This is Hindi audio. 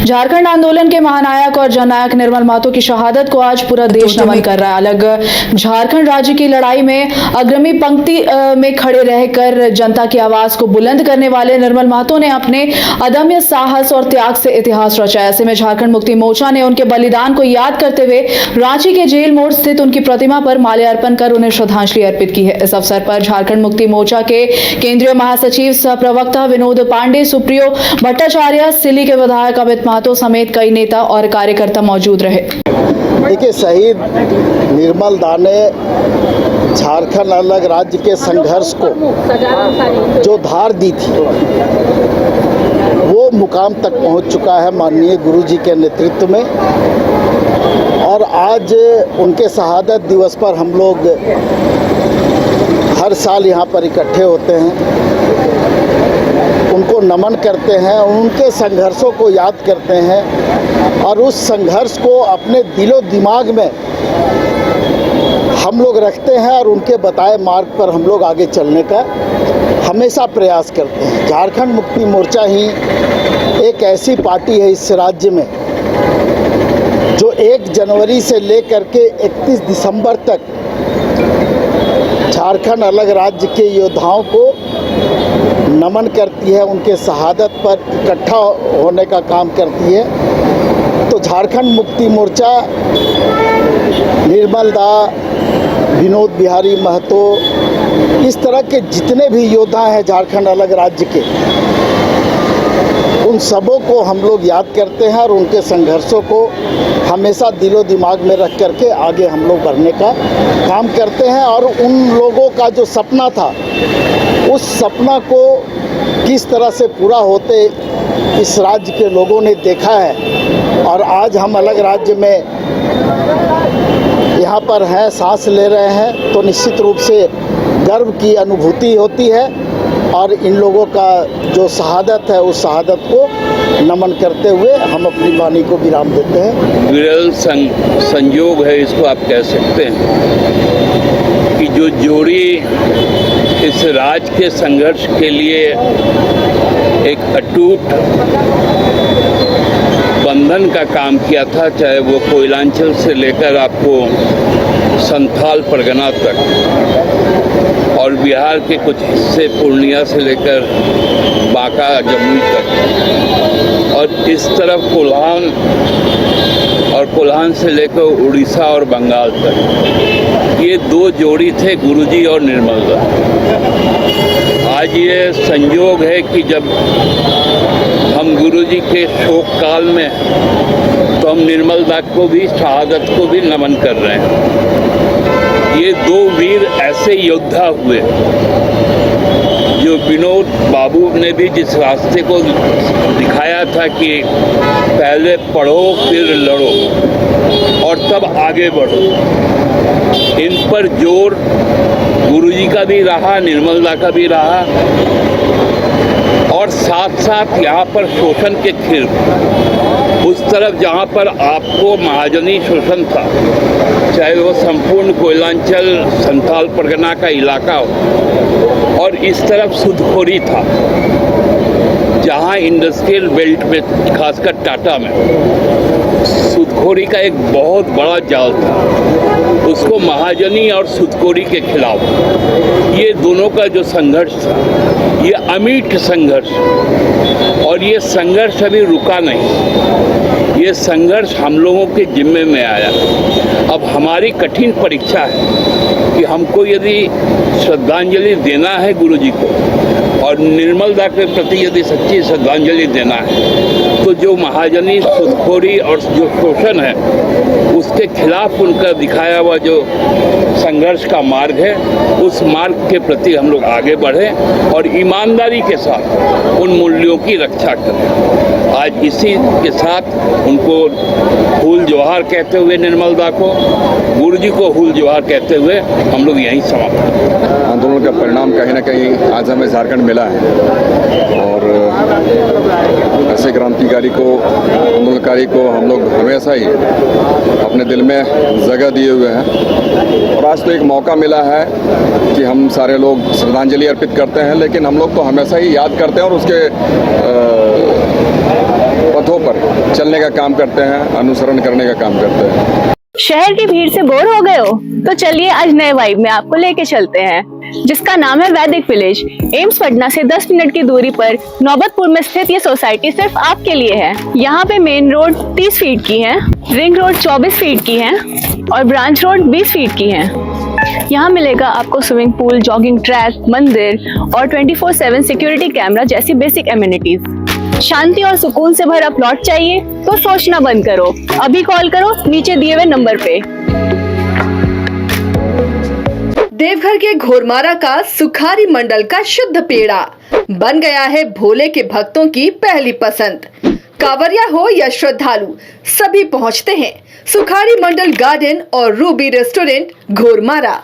झारखंड आंदोलन के महानायक और जननायक निर्मल महतो की शहादत को आज पूरा देश नमन कर रहा है। अलग झारखंड राज्य की लड़ाई में अग्रणी पंक्ति में खड़े रहकर जनता की आवाज को बुलंद करने वाले निर्मल महतो ने अपने अदम्य साहस और त्याग से इतिहास रचाया। ऐसे में झारखंड मुक्ति मोर्चा ने उनके बलिदान को याद करते हुए रांची के जेल मोड़ स्थित उनकी प्रतिमा पर माल्यार्पण कर उन्हें श्रद्धांजलि अर्पित की है। इस अवसर पर झारखंड मुक्ति मोर्चा के केंद्रीय महासचिव सह प्रवक्ता विनोद पांडे, सुप्रियो भट्टाचार्य, सिल्ली के विधायक अमित महतो समेत कई नेता और कार्यकर्ता मौजूद रहे। देखिए, शहीद निर्मल दा ने झारखंड अलग राज्य के संघर्ष को जो धार दी थी वो मुकाम तक पहुंच चुका है माननीय गुरुजी के नेतृत्व में। और आज उनके शहादत दिवस पर हम लोग हर साल यहाँ पर इकट्ठे होते हैं, उनको नमन करते हैं, उनके संघर्षों को याद करते हैं और उस संघर्ष को अपने दिलो दिमाग में हम लोग रखते हैं और उनके बताए मार्ग पर हम लोग आगे चलने का हमेशा प्रयास करते हैं। झारखंड मुक्ति मोर्चा ही एक ऐसी पार्टी है इस राज्य में जो 1 जनवरी से लेकर के 31 दिसंबर तक झारखंड अलग राज्य के योद्धाओं को नमन करती है, उनके शहादत पर इकट्ठा होने का काम करती है। तो झारखंड मुक्ति मोर्चा निर्मल दा, विनोद बिहारी महतो, इस तरह के जितने भी योद्धा हैं झारखंड अलग राज्य के, उन सबों को हम लोग याद करते हैं और उनके संघर्षों को हमेशा दिलो दिमाग में रख करके आगे हम लोग बढ़ने का काम करते हैं। और उन लोगों का जो सपना था, उस सपना को किस तरह से पूरा होते इस राज्य के लोगों ने देखा है। और आज हम अलग राज्य में यहाँ पर हैं, सांस ले रहे हैं, तो निश्चित रूप से गर्व की अनुभूति होती है। और इन लोगों का जो शहादत है उस शहादत को नमन करते हुए हम अपनी वाणी को विराम देते हैं। विरल संयोग है, इसको आप कह सकते हैं कि जो जोड़ी इस राज्य के संघर्ष के लिए एक अटूट बंधन का काम किया था, चाहे वो कोयलांचल से लेकर आपको संथाल परगना तक और बिहार के कुछ हिस्से पूर्णिया से लेकर बांका जमुई तक, और इस तरफ कोल्हान से लेकर उड़ीसा और बंगाल तक, ये 2 जोड़ी थे, गुरुजी और निर्मल दा। आज ये संयोग है कि जब हम गुरुजी के शोक काल में, तो हम निर्मल दा को भी, शहादत को भी नमन कर रहे हैं। ये 2 वीर ऐसे योद्धा हुए जो विनोद बाबू ने भी जिस रास्ते को दिखाया था कि पहले पढ़ो फिर लड़ो और तब आगे बढ़ो, इन पर जोर गुरुजी का भी रहा, निर्मल दा का भी रहा। और साथ साथ यहाँ पर शोषण के खिलाफ, उस तरफ जहाँ पर आपको महाजनी शोषण था, चाहे वो संपूर्ण कोयलांचल संथाल परगना का इलाका हो, और इस तरफ सूदखोरी था, जहाँ इंडस्ट्रियल बेल्ट में, खासकर टाटा में सूदखोरी का एक बहुत बड़ा जाल था, उसको महाजनी और सूदखोरी के खिलाफ ये दोनों का जो संघर्ष था, ये अमिट संघर्ष, और ये संघर्ष अभी रुका नहीं। ये संघर्ष हम लोगों के जिम्मे में आया। अब हमारी कठिन परीक्षा है कि हमको यदि श्रद्धांजलि देना है गुरुजी को और निर्मल दा के प्रति यदि सच्ची श्रद्धांजलि देना है, तो जो महाजनी सूदखोरी और जो शोषण है उसके खिलाफ उनका दिखाया हुआ जो संघर्ष का मार्ग है, उस मार्ग के प्रति हम लोग आगे बढ़ें और ईमानदारी के साथ उन मूल्यों की रक्षा करें। आज इसी के साथ उनको हुल जोहार कहते हुए, निर्मल दा को, गुरुजी को हुल जोहार कहते हुए हम लोग यहीं समाप्त। आंदोलन का परिणाम कहीं ना कहीं आज हमें झारखंड मिला है और ऐसे क्रांतिकारी को, आंदोलनकारी को हम लोग हमेशा ही अपने दिल में जगह दिए हुए हैं। और आज तो एक मौका मिला है कि हम सारे लोग श्रद्धांजलि अर्पित करते हैं, लेकिन हम लोग तो हमेशा ही याद करते हैं और उसके पथों पर चलने का काम करते हैं, अनुसरण करने का काम करते हैं। शहर की भीड़ से बोर हो गए हो? तो चलिए आज नए वाइब में आपको लेके चलते हैं, जिसका नाम है वैदिक विलेज। एम्स पटना से 10 मिनट की दूरी पर नौबतपुर में स्थित ये सोसाइटी सिर्फ आपके लिए है। यहाँ पे मेन रोड 30 फीट की है, रिंग रोड 24 फीट की है और ब्रांच रोड 20 फीट की है। यहाँ मिलेगा आपको स्विमिंग पूल, जॉगिंग ट्रैक, मंदिर और 24/7 सिक्योरिटी कैमरा जैसी बेसिक एमिनिटीज। शांति और सुकून से भरा प्लॉट चाहिए तो सोचना बंद करो, अभी कॉल करो नीचे दिए हुए नंबर पे। देवघर के घोरमारा का सुखारी मंडल का शुद्ध पेड़ा बन गया है भोले के भक्तों की पहली पसंद। कांवरिया हो या श्रद्धालु, सभी पहुंचते हैं सुखारी मंडल गार्डन और रूबी रेस्टोरेंट घोरमारा।